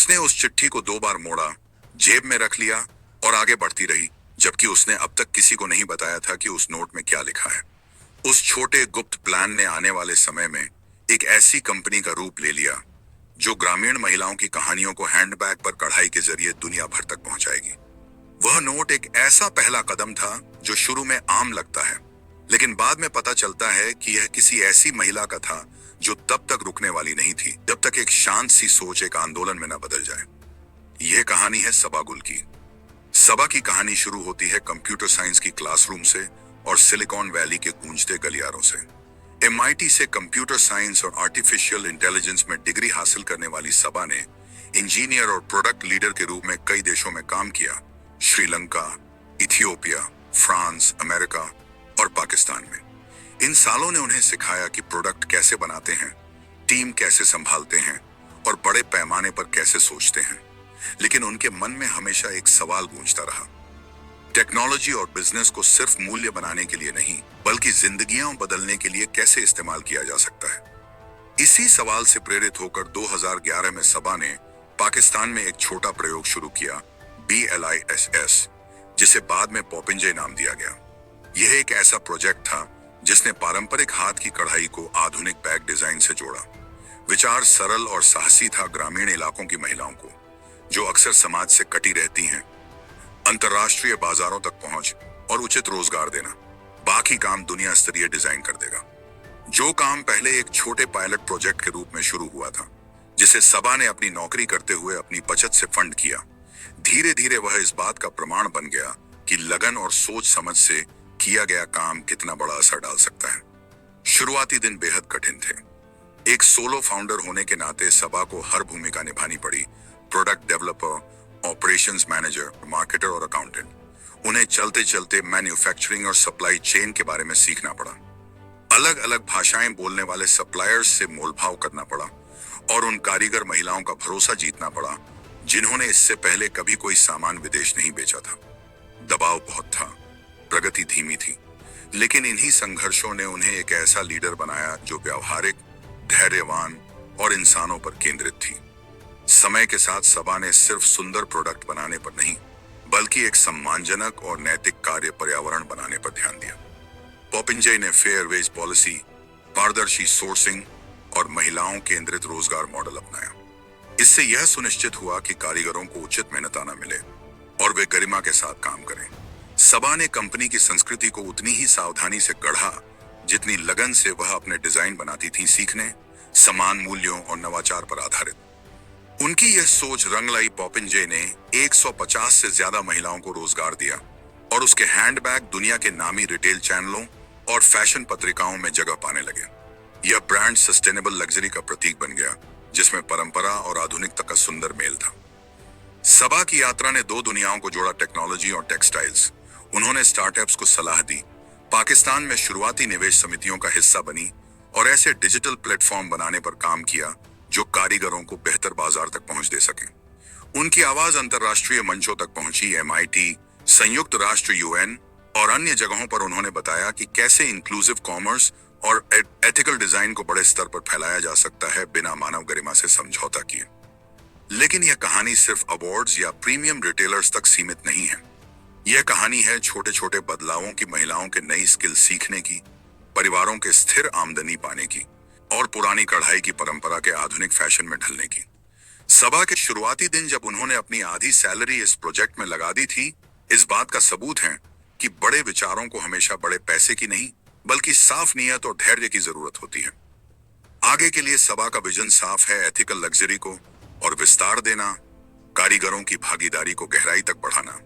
उसने उस चिट्ठी को 2 बार मोड़ा, जेब में रख लिया और आगे बढ़ती रही, जबकि उसने अब तक किसी को नहीं बताया था कि उस नोट में क्या लिखा है। उस छोटे गुप्त प्लान ने आने वाले समय में एक ऐसी कंपनी का रूप ले लिया जो ग्रामीण महिलाओं की कहानियों को हैंडबैग पर कढ़ाई के जरिए दुनिया भर तक पहुंचाएगी। वह नोट एक ऐसा पहला कदम था जो शुरू में आम लगता है, लेकिन बाद में पता चलता है कि यह किसी ऐसी महिला का था जो तब तक रुकने वाली नहीं थी जब तक एक शांत सी सोच एक आंदोलन में न बदल जाए। यह कहानी है सबा गुल की। सबा की कहानी शुरू होती है कंप्यूटर साइंस की क्लासरूम से और सिलिकॉन वैली के गूंजते गलियारों से। MIT से कंप्यूटर साइंस और आर्टिफिशियल इंटेलिजेंस में डिग्री हासिल करने वाली सबा ने इंजीनियर और प्रोडक्ट लीडर के रूप में कई देशों में काम किया, श्रीलंका, इथियोपिया, फ्रांस, अमेरिका और पाकिस्तान में। इन सालों ने उन्हें सिखाया कि प्रोडक्ट कैसे बनाते हैं, टीम कैसे संभालते हैं और बड़े पैमाने पर कैसे सोचते हैं। लेकिन उनके मन में हमेशा एक सवाल गूंजता रहा, टेक्नोलॉजी और बिजनेस को सिर्फ मूल्य बनाने के लिए नहीं, बल्कि जिंदगियां बदलने के लिए कैसे इस्तेमाल किया जा सकता है। इसी सवाल से प्रेरित होकर 2011 में सबा ने पाकिस्तान में एक छोटा प्रयोग शुरू किया, BLISS, जिसे बाद में पॉपिंजय नाम दिया गया। यह एक ऐसा प्रोजेक्ट था जिसने पारंपरिक हाथ की कढ़ाई को आधुनिक बैग डिजाइन से जोड़ा। विचार सरल और साहसी था, ग्रामीण इलाकों की महिलाओं को, जो अक्सर समाज से कटी रहती हैं, अंतर्राष्ट्रीय बाजारों तक पहुंच और उचित रोजगार देना। बाकी काम दुनिया स्तरीय डिजाइन कर देगा। जो काम पहले एक छोटे पायलट प्रोजेक्ट के रूप में शुरू हुआ था, जिसे सबा ने अपनी नौकरी करते हुए अपनी बचत से फंड किया, धीरे धीरे वह इस बात का प्रमाण बन गया कि लगन और सोच समझ से किया गया काम कितना बड़ा असर डाल सकता है। शुरुआती दिन बेहद कठिन थे। एक सोलो फाउंडर होने के नाते सबा को हर भूमिका निभानी पड़ी, product developer, operations manager, marketer और अकाउंटेंट। उन्हें चलते चलते मैन्युफैक्चरिंग और सप्लाई चेन के बारे में सीखना पड़ा। अलग अलग भाषाएं बोलने वाले सप्लायर्स से मोलभाव करना पड़ा और उन कारीगर महिलाओं का भरोसा जीतना पड़ा जिन्होंने इससे पहले कभी कोई सामान विदेश नहीं बेचा था। दबाव बहुत था, प्रगति धीमी थी, लेकिन इन्हीं संघर्षों ने उन्हें एक ऐसा लीडर बनाया जो व्यावहारिक, धैर्यवान और इंसानों पर केंद्रित थी। समय के साथ सबा ने सिर्फ सुंदर प्रोडक्ट बनाने पर नहीं, बल्कि एक सम्मानजनक और नैतिक कार्य पर्यावरण बनाने पर ध्यान दिया। पॉपिंजय ने फेयर वेज पॉलिसी, पारदर्शी सोर्सिंग और महिलाओं केंद्रित रोजगार मॉडल अपनाया। इससे यह सुनिश्चित हुआ कि कारीगरों को उचित मेहनताना मिले और वे गरिमा के साथ काम करें। सबा ने कंपनी की संस्कृति को उतनी ही सावधानी से गढ़ा जितनी लगन से वह अपने डिजाइन बनाती थी, सीखने, समान मूल्यों और नवाचार पर आधारित। उनकी यह सोच रंग लाई। पॉपिंजय ने 150 से ज्यादा महिलाओं को रोजगार दिया और उसके हैंडबैग दुनिया के नामी रिटेल चैनलों और फैशन पत्रिकाओं में जगह पाने लगे। यह ब्रांड सस्टेनेबल लग्जरी का प्रतीक बन गया, जिसमें परंपरा और आधुनिकता का सुंदर मेल था। सबा की यात्रा ने दो दुनियाओं को जोड़ा, टेक्नोलॉजी और टेक्सटाइल्स। उन्होंने स्टार्टअप्स को सलाह दी, पाकिस्तान में शुरुआती निवेश समितियों का हिस्सा बनी और ऐसे डिजिटल प्लेटफॉर्म बनाने पर काम किया जो कारीगरों को बेहतर बाजार तक पहुंच दे सके। उनकी आवाज अंतरराष्ट्रीय मंचों तक पहुंची। MIT, संयुक्त राष्ट्र, UN और अन्य जगहों पर उन्होंने बताया कि कैसे इंक्लूसिव कॉमर्स और एथिकल डिजाइन को बड़े स्तर पर फैलाया जा सकता है बिना मानव गरिमा से समझौता किए। लेकिन यह कहानी सिर्फ अवार्ड्स या प्रीमियम रिटेलर्स तक सीमित नहीं है। यह कहानी है छोटे छोटे बदलावों की, महिलाओं के नई स्किल सीखने की, परिवारों के स्थिर आमदनी पाने की और पुरानी कढ़ाई की परंपरा के आधुनिक फैशन में ढलने की। सबा के शुरुआती दिन जब उन्होंने अपनी आधी सैलरी इस प्रोजेक्ट में लगा दी थी, इस बात का सबूत है कि बड़े विचारों को हमेशा बड़े पैसे की नहीं, बल्कि साफ नीयत और धैर्य की जरूरत होती है। आगे के लिए सबा का विजन साफ है, एथिकल लग्जरी को और विस्तार देना, कारीगरों की भागीदारी को गहराई तक बढ़ाना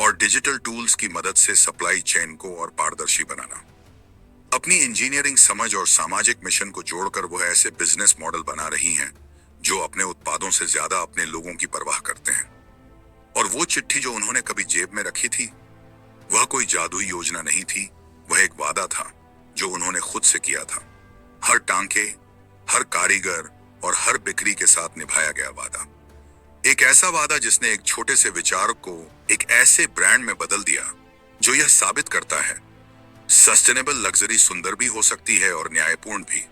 और डिजिटल टूल्स की मदद से सप्लाई चेन को और पारदर्शी बनाना। अपनी इंजीनियरिंग समझ और सामाजिक मिशन को जोड़कर वह ऐसे बिजनेस मॉडल बना रही हैं जो अपने उत्पादों से ज्यादा अपने लोगों की परवाह करते हैं। और वो चिट्ठी जो उन्होंने कभी जेब में रखी थी, वह कोई जादुई योजना नहीं थी, वह एक वादा था जो उन्होंने खुद से किया था। हर टांके, हर कारीगर और हर बिक्री के साथ निभाया गया वादा। एक ऐसा वादा जिसने एक छोटे से विचार को एक ऐसे ब्रांड में बदल दिया जो यह साबित करता है, सस्टेनेबल लग्जरी सुंदर भी हो सकती है और न्यायपूर्ण भी।